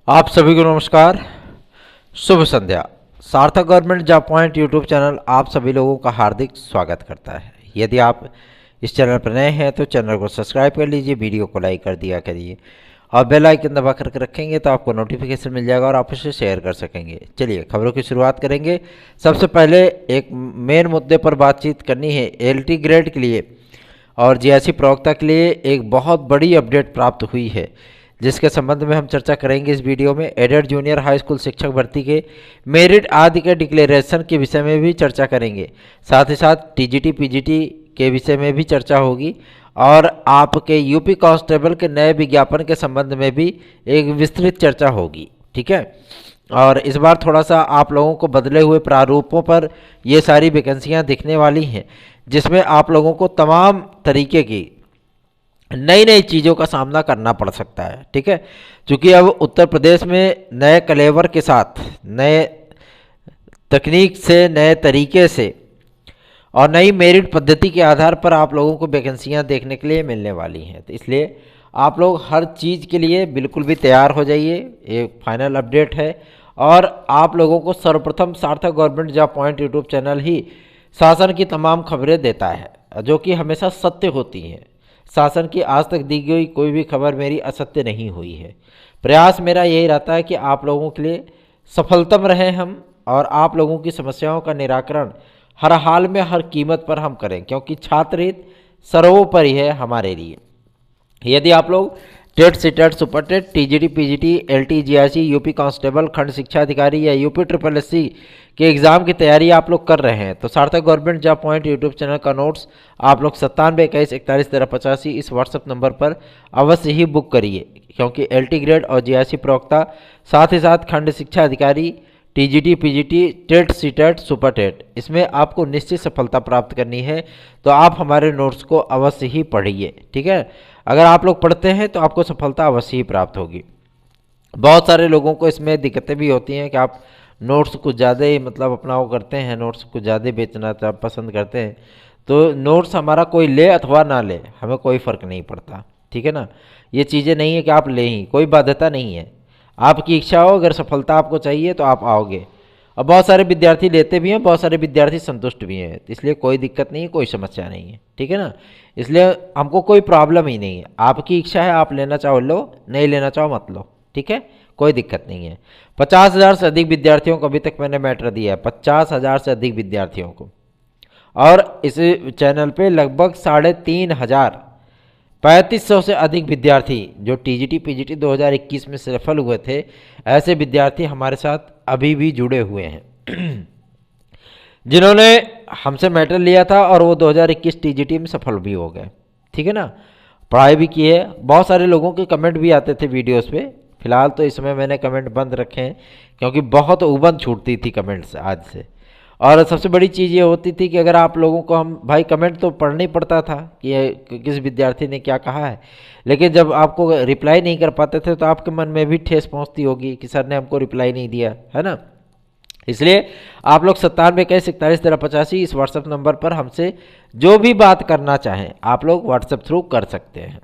आप सभी को नमस्कार, शुभ संध्या। सार्थक government job point YouTube channel आप सभी लोगों का हार्दिक स्वागत करता है। यदि आप इस चैनल पर नए हैं तो चैनल को सब्सक्राइब कर लीजिए, वीडियो को लाइक कर दिया करिए और बेल आइकन दबा करके रखेंगे तो आपको नोटिफिकेशन मिल जाएगा और आप उसे शेयर कर सकेंगे। चलिए खबरों की शुरुआत करेंगे। सबसे पहले एक मेन मुद्दे पर बातचीत करनी है। एलटी ग्रेड के लिए और जीआईसी प्रवक्ता के लिए एक बहुत बड़ी अपडेट प्राप्त हुई है, जिसके संबंध में हम चर्चा करेंगे इस वीडियो में। एडेड जूनियर हाई स्कूल शिक्षक भर्ती के मेरिट आदि के डिक्लेरेशन के विषय में भी चर्चा करेंगे। साथ ही साथ टीजीटी पीजीटी के विषय में भी चर्चा होगी और आपके यूपी कांस्टेबल के नए विज्ञापन के संबंध में भी एक विस्तृत चर्चा होगी। ठीक है, और इस बार थोड़ा सा आप लोगों को बदले हुए प्रारूपों पर ये सारी वैकेंसियाँ दिखने वाली हैं, जिसमें आप लोगों को तमाम तरीके की नई नई चीज़ों का सामना करना पड़ सकता है। ठीक है, क्योंकि अब उत्तर प्रदेश में नए कलेवर के साथ, नए तकनीक से, नए तरीके से और नई मेरिट पद्धति के आधार पर आप लोगों को वैकेंसियां देखने के लिए मिलने वाली हैं। तो इसलिए आप लोग हर चीज़ के लिए बिल्कुल भी तैयार हो जाइए। एक फाइनल अपडेट है और आप लोगों को सर्वप्रथम Sarthak government job point YouTube channel ही शासन की तमाम खबरें देता है, जो कि हमेशा सत्य होती हैं। शासन की आज तक दी गई कोई भी खबर मेरी असत्य नहीं हुई है। प्रयास मेरा यही रहता है कि आप लोगों के लिए सफलतम रहें हम, और आप लोगों की समस्याओं का निराकरण हर हाल में, हर कीमत पर हम करें, क्योंकि छात्र हित सर्वोपरि है हमारे लिए। यदि आप लोग TET, CTET, super TET, TGT, PGT, LT, GIC, UP constable, खंड शिक्षा अधिकारी या यूपी ट्रिपल एससी के एग्ज़ाम की तैयारी आप लोग कर रहे हैं तो Sarthak government job point YouTube channel का नोट्स आप लोग 9721411385 इस व्हाट्सएप नंबर पर अवश्य ही बुक करिए, क्योंकि एलटी ग्रेड और जीआईसी प्रवक्ता, साथ ही साथ खंड शिक्षा अधिकारी, TGT, PGT, TET, CTET, super TET, इसमें आपको निश्चित सफलता प्राप्त करनी है तो आप हमारे नोट्स को अवश्य ही पढ़िए। ठीक है, अगर आप लोग पढ़ते हैं तो आपको सफलता अवश्य ही प्राप्त होगी। बहुत सारे लोगों को इसमें दिक्कतें भी होती हैं कि आप नोट्स कुछ ज़्यादा ही अपना वो करते हैं, नोट्स कुछ ज़्यादा बेचना पसंद करते हैं। तो नोट्स हमारा कोई ले अथवा ना ले, हमें कोई फ़र्क नहीं पड़ता। ठीक है ना, ये चीज़ें नहीं है कि आप ले ही, कोई बाध्यता नहीं है। आपकी इच्छा हो, अगर सफलता आपको चाहिए तो आप आओगे। और बहुत सारे विद्यार्थी लेते भी हैं, बहुत सारे विद्यार्थी संतुष्ट भी हैं, इसलिए कोई दिक्कत नहीं है, कोई समस्या नहीं है। ठीक है ना, इसलिए हमको कोई प्रॉब्लम ही नहीं है। आपकी इच्छा है, आप लेना चाहो लो, नहीं लेना चाहो मत लो। ठीक है, कोई दिक्कत नहीं है। 50,000 से अधिक विद्यार्थियों को अभी तक मैंने मैटर दिया है, 50,000 से अधिक विद्यार्थियों को, और इस चैनल पे लगभग 3,500 3500 से अधिक विद्यार्थी जो टीजीटी पीजीटी 2021 में सफल हुए थे, ऐसे विद्यार्थी हमारे साथ अभी भी जुड़े हुए हैं जिन्होंने हमसे मैटर लिया था और वो 2021 टीजीटी में सफल भी हो गए। ठीक है ना, पढ़ाई भी की है। बहुत सारे लोगों के कमेंट भी आते थे वीडियोस पे। फिलहाल तो इस समय मैंने कमेंट बंद रखे हैं, क्योंकि बहुत उबंद छूटती थी कमेंट्स आज से। और सबसे बड़ी चीज़ ये होती थी कि अगर आप लोगों को हम भाई कमेंट तो पढ़ना ही पड़ता था कि किस विद्यार्थी ने क्या कहा है, लेकिन जब आपको रिप्लाई नहीं कर पाते थे तो आपके मन में भी ठेस पहुंचती होगी कि सर ने हमको रिप्लाई नहीं दिया है ना। इसलिए आप लोग 9721411385 इस व्हाट्सएप नंबर पर हमसे जो भी बात करना चाहें आप लोग व्हाट्सएप थ्रू कर सकते हैं।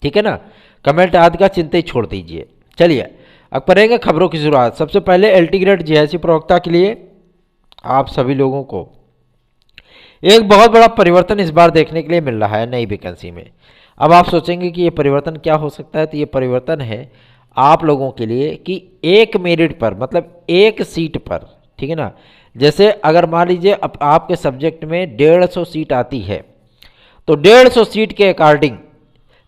ठीक है ना, कमेंट आदि का चिंता ही छोड़ दीजिए। चलिए अब करेंगे खबरों की शुरुआत। सबसे पहले एलटी ग्रेड जीआईसी प्रवक्ता के लिए आप सभी लोगों को एक बहुत बड़ा परिवर्तन इस बार देखने के लिए मिल रहा है नई वैकेंसी में। अब आप सोचेंगे कि ये परिवर्तन क्या हो सकता है, तो ये परिवर्तन है आप लोगों के लिए कि एक मेरिट पर, मतलब एक सीट पर, ठीक है ना, जैसे अगर मान लीजिए अब आपके सब्जेक्ट में 150 सीट आती है तो 150 सीट के अकॉर्डिंग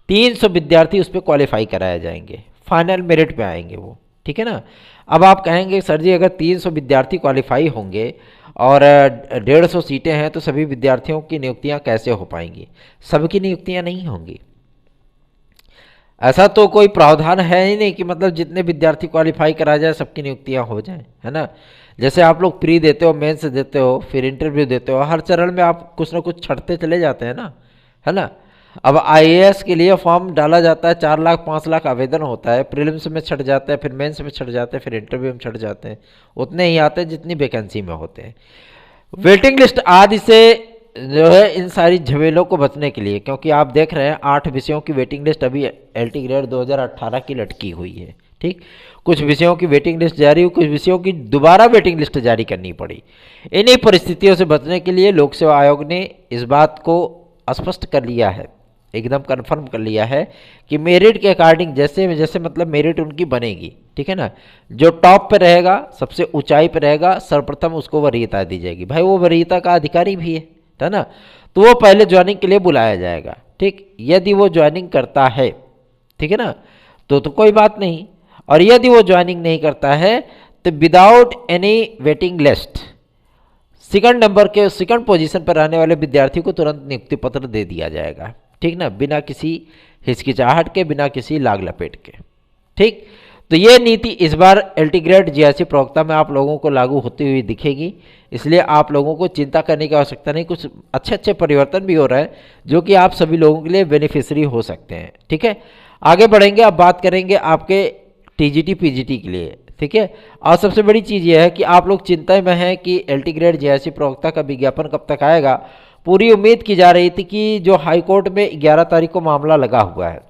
300 विद्यार्थी उस पर क्वालिफाई कराए जाएंगे, फाइनल मेरिट पे आएंगे वो। ठीक है ना, अब आप कहेंगे सर जी अगर 300 विद्यार्थी क्वालिफाई होंगे और 150 सीटें हैं तो सभी विद्यार्थियों की नियुक्तियां कैसे हो पाएंगी? सबकी नियुक्तियां नहीं होंगी। ऐसा तो कोई प्रावधान है ही नहीं कि मतलब जितने विद्यार्थी क्वालिफाई करा जाए सबकी नियुक्तियां हो जाएं, है ना। जैसे आप लोग प्री देते हो, मेंस देते हो, फिर इंटरव्यू देते हो, हर चरण में आप कुछ ना कुछ छटते चले जाते हैं ना, है ना। अब आईएएस के लिए फॉर्म डाला जाता है, 4 लाख 5 लाख आवेदन होता है, प्रीलिम्स में छट जाता है, फिर मेंस में छट जाते हैं, फिर इंटरव्यू में छट जाते हैं, उतने ही आते हैं जितनी वैकेंसी में होते हैं। वेटिंग लिस्ट आदि से जो है इन सारी झमेलों को बचने के लिए, क्योंकि आप देख रहे हैं 8 विषयों की वेटिंग लिस्ट अभी एलटी ग्रेड 2018 की लटकी हुई है। ठीक, कुछ विषयों की वेटिंग लिस्ट जारी हुई, कुछ विषयों की दोबारा वेटिंग लिस्ट जारी करनी पड़ी। इन्हीं परिस्थितियों से बचने के लिए लोक सेवा आयोग ने इस बात को स्पष्ट कर लिया है, एकदम कंफर्म कर लिया है कि मेरिट के अकॉर्डिंग जैसे जैसे मतलब मेरिट उनकी बनेगी, ठीक है ना, जो टॉप पे रहेगा, सबसे ऊंचाई पे रहेगा, सर्वप्रथम उसको वरीयता दी जाएगी। भाई वो वरीयता का अधिकारी भी है ना, तो वो पहले ज्वाइनिंग के लिए बुलाया जाएगा। ठीक, यदि वो ज्वाइनिंग करता है, ठीक है ना, तो कोई बात नहीं, और यदि वो ज्वाइनिंग नहीं करता है तो without any waiting list second number के सेकंड पोजीशन पर रहने वाले विद्यार्थी को तुरंत नियुक्ति पत्र दे दिया जाएगा। ठीक ना, बिना किसी हिचकिचाहट के, बिना किसी लाग लपेट के। ठीक, तो ये नीति इस बार एलटी ग्रेड जीआरसी प्रवक्ता में आप लोगों को लागू होती हुई दिखेगी, इसलिए आप लोगों को चिंता करने की आवश्यकता नहीं। कुछ अच्छे अच्छे परिवर्तन भी हो रहे हैं जो कि आप सभी लोगों के लिए बेनिफिशियरी हो सकते हैं। ठीक है, आगे बढ़ेंगे, अब बात करेंगे आपके टीजीटी पीजीटी के लिए। ठीक है, और सबसे बड़ी चीज़ यह है कि आप लोग चिंता में हैं कि एलटी ग्रेड जीआरसी प्रवक्ता का विज्ञापन कब तक आएगा। पूरी उम्मीद की जा रही थी कि जो हाई कोर्ट में 11 तारीख को मामला लगा हुआ है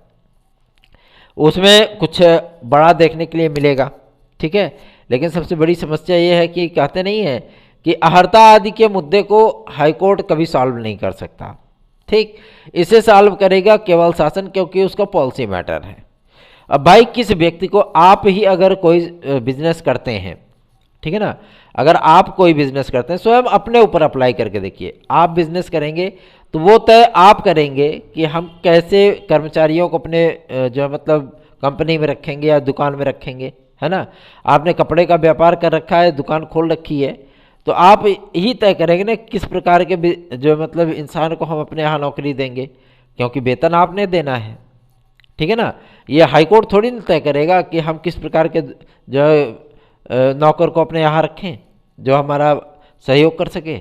उसमें कुछ बड़ा देखने के लिए मिलेगा। ठीक है, लेकिन सबसे बड़ी समस्या ये है कि कहते नहीं है कि अहर्ता आदि के मुद्दे को हाई कोर्ट कभी सॉल्व नहीं कर सकता। ठीक, इसे सॉल्व करेगा केवल शासन, क्योंकि उसका पॉलिसी मैटर है। अब भाई किस व्यक्ति को, आप ही अगर कोई बिजनेस करते हैं, ठीक है ना, अगर आप कोई बिजनेस करते हैं, स्वयं अपने ऊपर अप्लाई करके देखिए, आप बिजनेस करेंगे तो वो तय आप करेंगे कि हम कैसे कर्मचारियों को अपने जो मतलब कंपनी में रखेंगे या दुकान में रखेंगे, है ना। आपने कपड़े का व्यापार कर रखा है, दुकान खोल रखी है, तो आप ही तय करेंगे ना किस प्रकार के जो मतलब इंसान को हम अपने यहाँ नौकरी देंगे, क्योंकि वेतन आपने देना है। ठीक है ना, ये हाईकोर्ट थोड़ी ना तय करेगा कि हम किस प्रकार के जो नौकर को अपने यहाँ रखें जो हमारा सहयोग कर सके।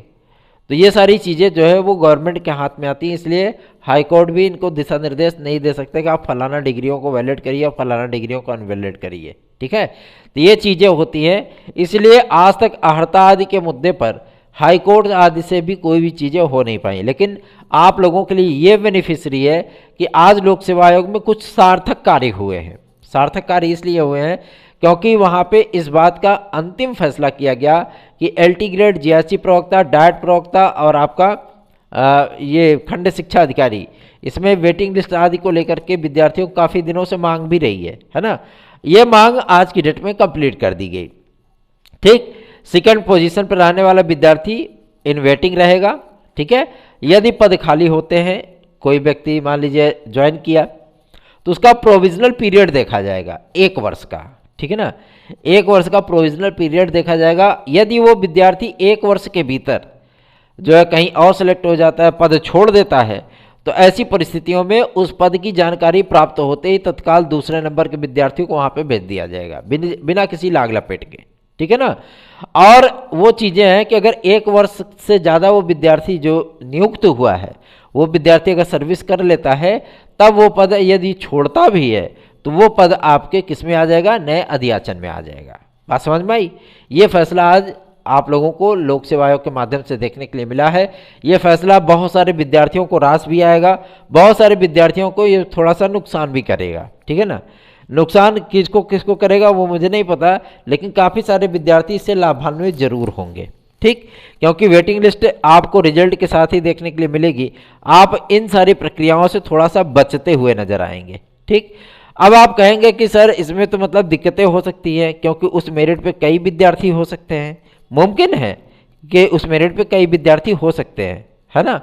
तो ये सारी चीज़ें जो है वो गवर्नमेंट के हाथ में आती हैं, इसलिए हाई कोर्ट भी इनको दिशा निर्देश नहीं दे सकते कि आप फलाना डिग्रियों को वैलिड करिए और फलाना डिग्रियों को अनवैलिड करिए। ठीक है, तो ये चीज़ें होती हैं, इसलिए आज तक अहर्ता आदि के मुद्दे पर हाई कोर्ट आदि से भी कोई भी चीज़ें हो नहीं पाई। लेकिन आप लोगों के लिए ये बेनिफिशरी है कि आज लोक सेवा आयोग में कुछ सार्थक कार्य हुए हैं। सार्थक कार्य इसलिए हुए हैं क्योंकि वहाँ पे इस बात का अंतिम फैसला किया गया कि एलटी ग्रेड जीआरसी प्रवक्ता, डायट प्रवक्ता और आपका ये खंड शिक्षा अधिकारी, इसमें वेटिंग लिस्ट आदि को लेकर के विद्यार्थियों को काफ़ी दिनों से मांग भी रही है ना। ये मांग आज की डेट में कंप्लीट कर दी गई। ठीक, सेकंड पोजीशन पर रहने वाला विद्यार्थी इन वेटिंग रहेगा। ठीक है, यदि पद खाली होते हैं, कोई व्यक्ति मान लीजिए ज्वाइन किया, तो उसका प्रोविजनल पीरियड देखा जाएगा 1 वर्ष का। ठीक है ना, 1 वर्ष का प्रोविजनल पीरियड देखा जाएगा। यदि वो विद्यार्थी 1 वर्ष के भीतर जो है कहीं और सेलेक्ट हो जाता है, पद छोड़ देता है, तो ऐसी परिस्थितियों में उस पद की जानकारी प्राप्त होते ही तत्काल दूसरे नंबर के विद्यार्थियों को वहाँ पे भेज दिया जाएगा बिना किसी लाग लपेट के। ठीक है ना, और वो चीज़ें हैं कि अगर 1 वर्ष से ज़्यादा वो विद्यार्थी जो नियुक्त हुआ है, वो विद्यार्थी अगर सर्विस कर लेता है, तब वो पद यदि छोड़ता भी है तो वो पद आपके किस में आ जाएगा, नए अधियाचन में आ जाएगा। बात समझ में आई। ये फैसला आज आप लोगों को लोक सेवा आयोग के माध्यम से देखने के लिए मिला है। ये फैसला बहुत सारे विद्यार्थियों को रास भी आएगा, बहुत सारे विद्यार्थियों को ये थोड़ा सा नुकसान भी करेगा। ठीक है ना, नुकसान किसको किसको करेगा वो मुझे नहीं पता, लेकिन काफ़ी सारे विद्यार्थी इससे लाभान्वित जरूर होंगे। ठीक, क्योंकि वेटिंग लिस्ट आपको रिजल्ट के साथ ही देखने के लिए मिलेगी, आप इन सारी प्रक्रियाओं से थोड़ा सा बचते हुए नजर आएंगे। ठीक, अब आप कहेंगे कि सर इसमें तो मतलब दिक्कतें हो सकती हैं, क्योंकि उस मेरिट पे कई विद्यार्थी हो सकते हैं। मुमकिन है कि उस मेरिट पे कई विद्यार्थी हो सकते हैं, है ना,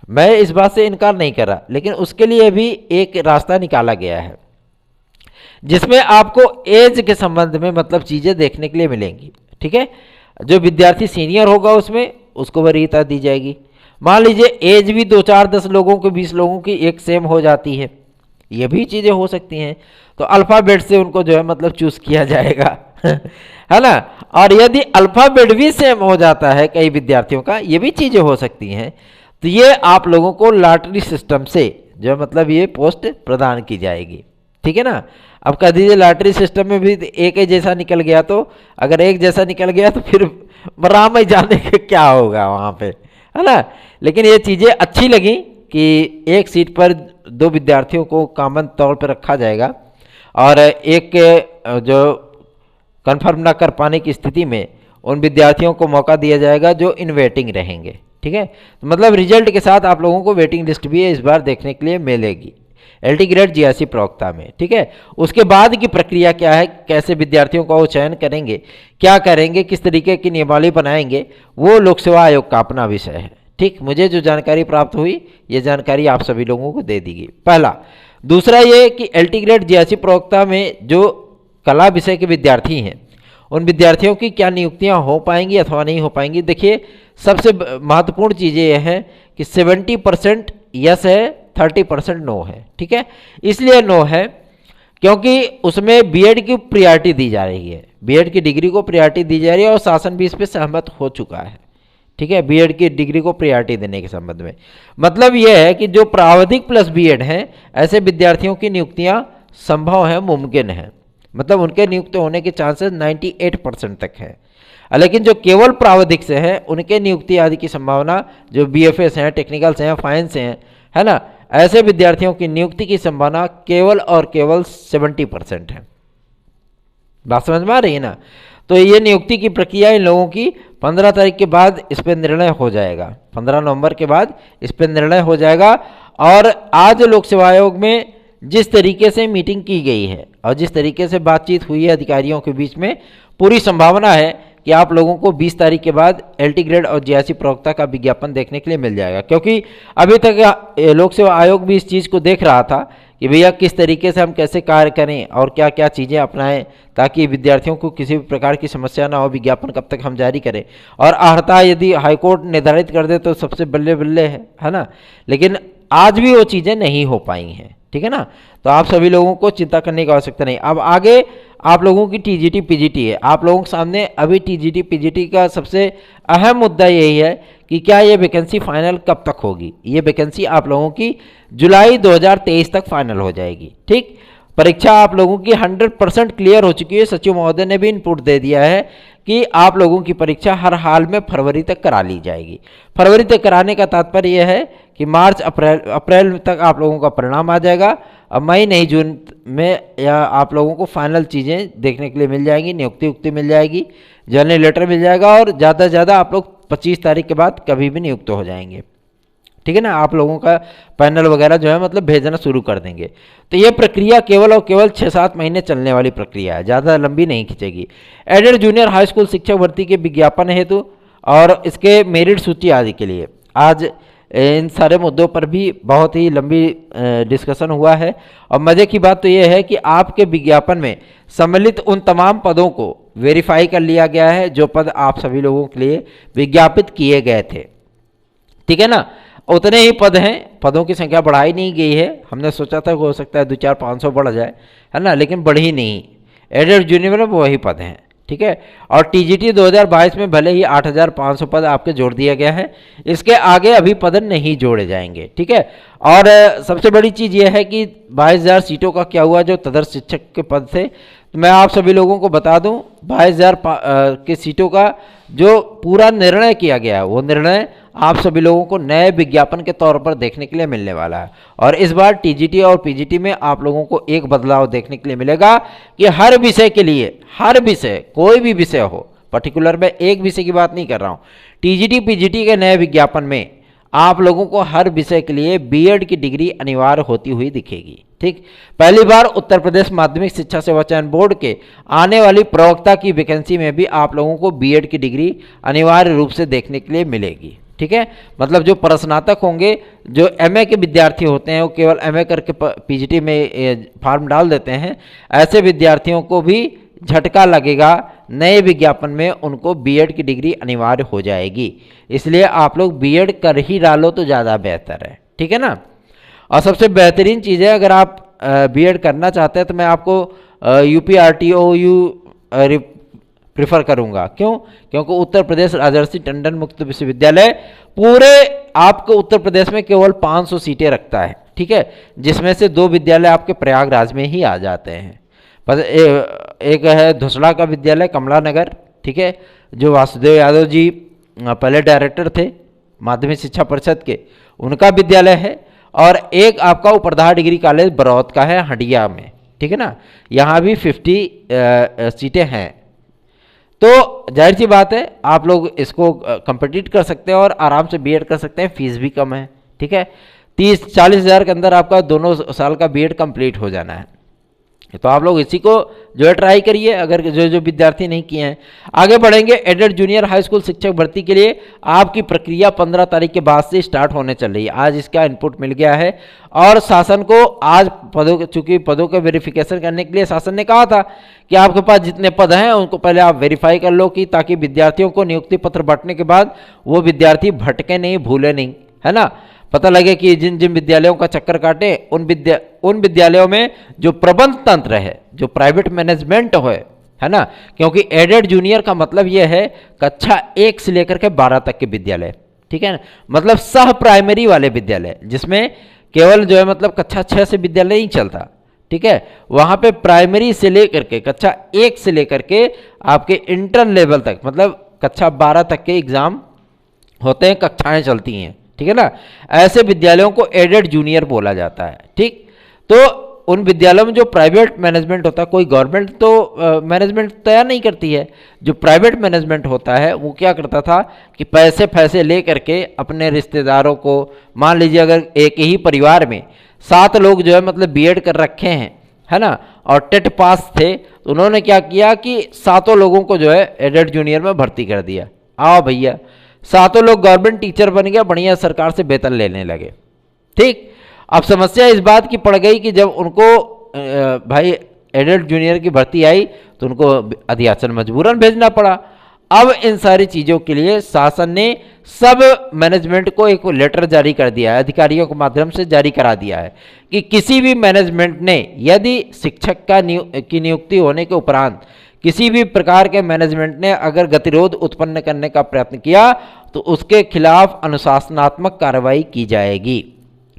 मैं इस बात से इनकार नहीं कर रहा, लेकिन उसके लिए भी एक रास्ता निकाला गया है जिसमें आपको एज के संबंध में मतलब चीज़ें देखने के लिए मिलेंगी। ठीक है, जो विद्यार्थी सीनियर होगा उसमें उसको वरीयता दी जाएगी। मान लीजिए एज भी 2, 4, 10 लोगों की, 20 लोगों की एक सेम हो जाती है, ये भी चीज़ें हो सकती हैं, तो अल्फ़ाबेट से उनको जो है मतलब चूज़ किया जाएगा है ना। और यदि अल्फ़ाबेट भी सेम हो जाता है कई विद्यार्थियों का, ये भी चीज़ें हो सकती हैं, तो ये आप लोगों को लॉटरी सिस्टम से जो मतलब ये पोस्ट प्रदान की जाएगी। ठीक है ना, अब कह दीजिए लॉटरी सिस्टम में भी एक ही जैसा निकल गया, तो अगर एक जैसा निकल गया तो फिर राम ही जाने के क्या होगा वहाँ पे, है ना। लेकिन ये चीज़ें अच्छी लगी कि एक सीट पर 2 विद्यार्थियों को कॉमन तौर पर रखा जाएगा, और एक जो कन्फर्म ना कर पाने की स्थिति में उन विद्यार्थियों को मौका दिया जाएगा जो इन वेटिंग रहेंगे। ठीक है, तो मतलब रिजल्ट के साथ आप लोगों को वेटिंग लिस्ट भी इस बार देखने के लिए मिलेगी LT ग्रेड GRC प्रवक्ता में। ठीक है, उसके बाद की प्रक्रिया क्या है, कैसे विद्यार्थियों का वो चयन करेंगे, क्या करेंगे, किस तरीके की नियमावली बनाएंगे, वो लोक सेवा आयोग का अपना विषय है। ठीक, मुझे जो जानकारी प्राप्त हुई ये जानकारी आप सभी लोगों को दे दी गई, पहला। दूसरा ये कि LT ग्रेड GRC प्रवक्ता में जो कला विषय के विद्यार्थी हैं उन विद्यार्थियों की क्या नियुक्तियां हो पाएंगी अथवा नहीं हो पाएंगी। देखिए, सबसे महत्वपूर्ण चीज़ ये है कि 70% यस है, 30% नो है। ठीक है, इसलिए नो है क्योंकि उसमें बीएड की प्रायोरिटी दी जा रही है, बीएड की डिग्री को प्रायोरिटी दी जा रही है और शासन भी इस पर सहमत हो चुका है। ठीक है, बीएड की डिग्री को प्रायोरिटी देने के संबंध में मतलब यह है कि जो प्रावधिक प्लस बीएड हैं ऐसे विद्यार्थियों की नियुक्तियां संभव है, मुमकिन है, मतलब उनके नियुक्त होने के चांसेस 98% तक है। लेकिन जो केवल प्रावधिक से है उनके नियुक्ति आदि की संभावना, जो BFS हैं, टेक्निकल्स हैं, फाइंस हैं, है ना, ऐसे विद्यार्थियों की नियुक्ति की संभावना केवल और केवल 70% है। बात समझ में आ रही है ना। तो ये नियुक्ति की प्रक्रिया इन लोगों की 15 तारीख के बाद इस पर निर्णय हो जाएगा, 15 नवंबर के बाद इस पर निर्णय हो जाएगा। और आज लोक सेवा आयोग में जिस तरीके से मीटिंग की गई है और जिस तरीके से बातचीत हुई है अधिकारियों के बीच में, पूरी संभावना है कि आप लोगों को 20 तारीख के बाद LT ग्रेड और GRC प्रवक्ता का विज्ञापन देखने के लिए मिल जाएगा। क्योंकि अभी तक लोक सेवा आयोग भी इस चीज़ को देख रहा था कि भैया किस तरीके से हम कैसे कार्य करें और क्या क्या चीज़ें अपनाएं ताकि विद्यार्थियों को किसी भी प्रकार की समस्या ना हो, विज्ञापन कब तक हम जारी करें। और अर्हता यदि हाईकोर्ट निर्धारित कर दे तो सबसे बल्ले बल्ले है ना। लेकिन आज भी वो चीज़ें नहीं हो पाई हैं। ठीक है ना, तो आप सभी लोगों को चिंता करने की आवश्यकता नहीं। अब आगे आप लोगों की TGT PGT है। आप लोगों के सामने अभी TGT PGT का सबसे अहम मुद्दा यही है कि क्या ये वैकेंसी फाइनल कब तक होगी। ये वैकेंसी आप लोगों की जुलाई 2023 तक फाइनल हो जाएगी। ठीक, परीक्षा आप लोगों की 100% क्लियर हो चुकी है। सचिव महोदय ने भी इनपुट दे दिया है कि आप लोगों की परीक्षा हर हाल में फरवरी तक करा ली जाएगी। फरवरी तक कराने का तात्पर्य यह है कि मार्च अप्रैल तक आप लोगों का परिणाम आ जाएगा। अब मई नहीं जून में या आप लोगों को फाइनल चीज़ें देखने के लिए मिल जाएंगी, नियुक्ति मिल जाएगी, जर्नी लेटर मिल जाएगा और ज़्यादा से ज़्यादा आप लोग 25 तारीख के बाद कभी भी नियुक्त हो जाएंगे। ठीक है ना, आप लोगों का पैनल वगैरह जो है मतलब भेजना शुरू कर देंगे। तो ये प्रक्रिया केवल और केवल 6-7 महीने चलने वाली प्रक्रिया है, ज़्यादा लंबी नहीं खींचेगी। एडेड जूनियर हाई स्कूल शिक्षक भर्ती के विज्ञापन हेतु और इसके मेरिट सूची आदि के लिए आज इन सारे मुद्दों पर भी बहुत ही लंबी डिस्कशन हुआ है। और मज़े की बात तो ये है कि आपके विज्ञापन में सम्मिलित उन तमाम पदों को वेरीफाई कर लिया गया है जो पद आप सभी लोगों के लिए विज्ञापित किए गए थे। ठीक है ना, उतने ही पद हैं, पदों की संख्या बढ़ाई नहीं गई है। हमने सोचा था हो सकता है 2-4-500 बढ़ जाए, है ना, लेकिन बढ़ी नहीं। एडेड जूनियर में वही पद हैं। ठीक है, और TGT 2022 में भले ही 8500 पद आपके जोड़ दिया गया है, इसके आगे अभी पद नहीं जोड़े जाएंगे। ठीक है, और सबसे बड़ी चीज़ यह है कि 22,000 सीटों का क्या हुआ जो तदर्थ शिक्षक के पद थे। तो मैं आप सभी लोगों को बता दूं 22,000 के सीटों का जो पूरा निर्णय किया गया है वो निर्णय आप सभी लोगों को नए विज्ञापन के तौर पर देखने के लिए मिलने वाला है। और इस बार TGT और PGT में आप लोगों को एक बदलाव देखने के लिए मिलेगा कि हर विषय के लिए, हर विषय, कोई भी विषय हो, पर्टिकुलर में एक विषय की बात नहीं कर रहा हूँ, TGT PGT के नए विज्ञापन में आप लोगों को हर विषय के लिए बीएड की डिग्री अनिवार्य होती हुई दिखेगी। ठीक, पहली बार उत्तर प्रदेश माध्यमिक शिक्षा सेवा चयन बोर्ड के आने वाली प्रवक्ता की वैकेंसी में भी आप लोगों को बीएड की डिग्री अनिवार्य रूप से देखने के लिए मिलेगी। ठीक है, मतलब जो प्रस्नातक होंगे, जो MA के विद्यार्थी होते हैं, वो केवल MA करके PGT में फॉर्म डाल देते हैं, ऐसे विद्यार्थियों को भी झटका लगेगा। नए विज्ञापन में उनको बीएड की डिग्री अनिवार्य हो जाएगी, इसलिए आप लोग बीएड कर ही डालो तो ज़्यादा बेहतर है। ठीक है ना, और सबसे बेहतरीन चीज़ है अगर आप बीएड करना चाहते हैं तो मैं आपको UP-RTOU प्रेफर करूंगा। क्यों? क्योंकि उत्तर प्रदेश राजर्षि टंडन मुक्त विश्वविद्यालय पूरे आपको उत्तर प्रदेश में केवल 500 सीटें रखता है। ठीक है, जिसमें से 2 विद्यालय आपके प्रयागराज में ही आ जाते हैं। बस एक है धुसला का विद्यालय कमला नगर, ठीक है, जो वासुदेव यादव जी पहले डायरेक्टर थे माध्यमिक शिक्षा परिषद के, उनका विद्यालय है। और एक आपका उपरधार डिग्री कॉलेज बरौत का है हंडिया में। ठीक है ना, यहाँ भी 50 सीटें हैं। तो जाहिर सी बात है आप लोग इसको कंपीट कर सकते हैं और आराम से बीएड कर सकते हैं, फीस भी कम है। ठीक है, 30-40 हज़ार के अंदर आपका दोनों साल का बीएड कंप्लीट हो जाना है। तो आप लोग इसी को जो है ट्राई करिए, अगर जो विद्यार्थी नहीं किए हैं। आगे बढ़ेंगे, एडेड जूनियर हाई स्कूल शिक्षक भर्ती के लिए आपकी प्रक्रिया 15 तारीख के बाद से स्टार्ट होने चल रही है। आज इसका इनपुट मिल गया है और शासन को आज चूंकि पदों का वेरिफिकेशन करने के लिए शासन ने कहा था कि आपके पास जितने पद हैं उनको पहले आप वेरीफाई कर लो, कि ताकि विद्यार्थियों को नियुक्ति पत्र बांटने के बाद वो विद्यार्थी भटके नहीं, भूले नहीं, है ना। पता लगे कि जिन जिन विद्यालयों का चक्कर काटे उन विद्यालयों में जो प्रबंध तंत्र है, जो प्राइवेट मैनेजमेंट है ना, क्योंकि एडेड जूनियर का मतलब यह है कक्षा 1 से लेकर के 12 तक के विद्यालय, ठीक है ना, मतलब सह प्राइमरी वाले विद्यालय, जिसमें केवल जो है मतलब कक्षा 6 से विद्यालय नहीं चलता, ठीक है, वहां पे प्राइमरी से लेकर के कक्षा 1 से लेकर के आपके इंटर लेवल तक, मतलब कक्षा 12 तक के एग्जाम होते हैं, कक्षाएं चलती हैं, ठीक है ना। ऐसे विद्यालयों को एडेड जूनियर बोला जाता है। ठीक, तो उन विद्यालयों में जो प्राइवेट मैनेजमेंट होता है, कोई गवर्नमेंट तो मैनेजमेंट तैयार नहीं करती है, जो प्राइवेट मैनेजमेंट होता है वो क्या करता था कि पैसे ले करके अपने रिश्तेदारों को, मान लीजिए अगर एक ही परिवार में 7 लोग जो है मतलब बीएड कर रखे हैं, है ना, और टेट पास थे, तो उन्होंने क्या किया कि 7 लोगों को जो है एडेड जूनियर में भर्ती कर दिया। आओ भैया, 7 लोग गवर्नमेंट टीचर बन गया, बढ़िया सरकार से वेतन लेने लगे। ठीक, अब समस्या इस बात की पड़ गई कि जब उनको भाई एडल्ट जूनियर की भर्ती आई तो उनको अध्याचन मजबूरन भेजना पड़ा। अब इन सारी चीज़ों के लिए शासन ने सब मैनेजमेंट को एक लेटर जारी कर दिया है, अधिकारियों के माध्यम से जारी करा दिया है कि किसी भी मैनेजमेंट ने यदि शिक्षक की नियुक्ति होने के उपरांत किसी भी प्रकार के मैनेजमेंट ने अगर गतिरोध उत्पन्न करने का प्रयत्न किया तो उसके खिलाफ अनुशासनात्मक कार्रवाई की जाएगी।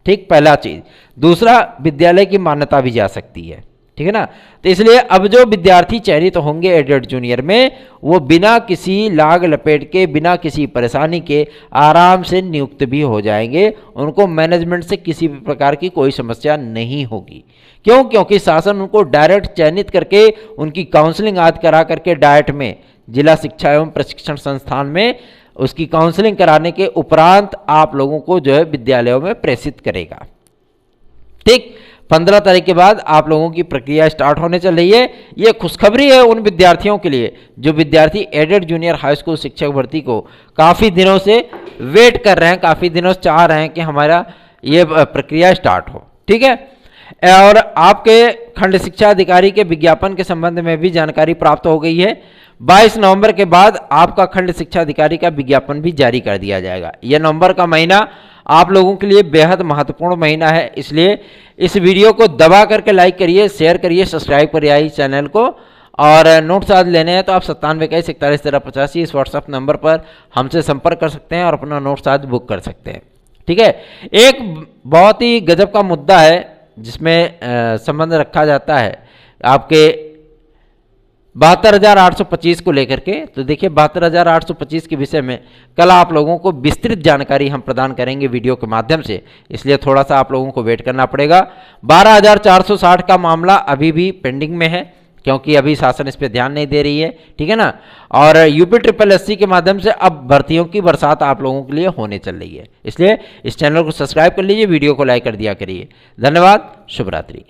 ठीक, पहला चीज। दूसरा, विद्यालय की मान्यता भी जा सकती है, ठीक है ना। तो इसलिए अब जो विद्यार्थी चयनित तो होंगे एडेड जूनियर में, वो बिना किसी लाग लपेट के, बिना किसी परेशानी के आराम से नियुक्त भी हो जाएंगे। उनको मैनेजमेंट से किसी भी प्रकार की कोई समस्या नहीं होगी। क्यों? क्योंकि शासन उनको डायरेक्ट चयनित करके उनकी काउंसलिंग आदि करा करके डायरेक्ट में जिला शिक्षा एवं प्रशिक्षण संस्थान में उसकी काउंसलिंग कराने के उपरांत आप लोगों को जो है विद्यालयों में प्रेषित करेगा। ठीक, 15 तारीख के बाद आप लोगों की प्रक्रिया स्टार्ट होने चल रही है। ये खुशखबरी है उन विद्यार्थियों के लिए जो विद्यार्थी एडेड जूनियर हाई स्कूल शिक्षक भर्ती को काफ़ी दिनों से वेट कर रहे हैं, काफ़ी दिनों से चाह रहे हैं कि हमारा ये प्रक्रिया स्टार्ट हो। ठीक है, और आपके खंड शिक्षा अधिकारी के विज्ञापन के संबंध में भी जानकारी प्राप्त हो गई है। 22 नवंबर के बाद आपका खंड शिक्षा अधिकारी का विज्ञापन भी जारी कर दिया जाएगा। यह नवंबर का महीना आप लोगों के लिए बेहद महत्वपूर्ण महीना है, इसलिए इस वीडियो को दबा करके लाइक करिए, शेयर करिए, सब्सक्राइब करिए इस चैनल को। और नोट्स आज लेने हैं तो आप 9721411385 इस व्हाट्सएप नंबर पर हमसे संपर्क कर सकते हैं और अपना नोट्स आज बुक कर सकते हैं। ठीक है, एक बहुत ही गजब का मुद्दा है जिसमें संबंध रखा जाता है आपके 72,825 को लेकर के। तो देखिए 72,825 के विषय में कल आप लोगों को विस्तृत जानकारी हम प्रदान करेंगे वीडियो के माध्यम से, इसलिए थोड़ा सा आप लोगों को वेट करना पड़ेगा। 12,460 का मामला अभी भी पेंडिंग में है क्योंकि अभी शासन इस पर ध्यान नहीं दे रही है, ठीक है ना। और यूपी SSSC के माध्यम से अब भर्तियों की बरसात आप लोगों के लिए होने चल रही है, इसलिए इस चैनल को सब्सक्राइब कर लीजिए, वीडियो को लाइक कर दिया करिए। धन्यवाद, शुभ रात्रि।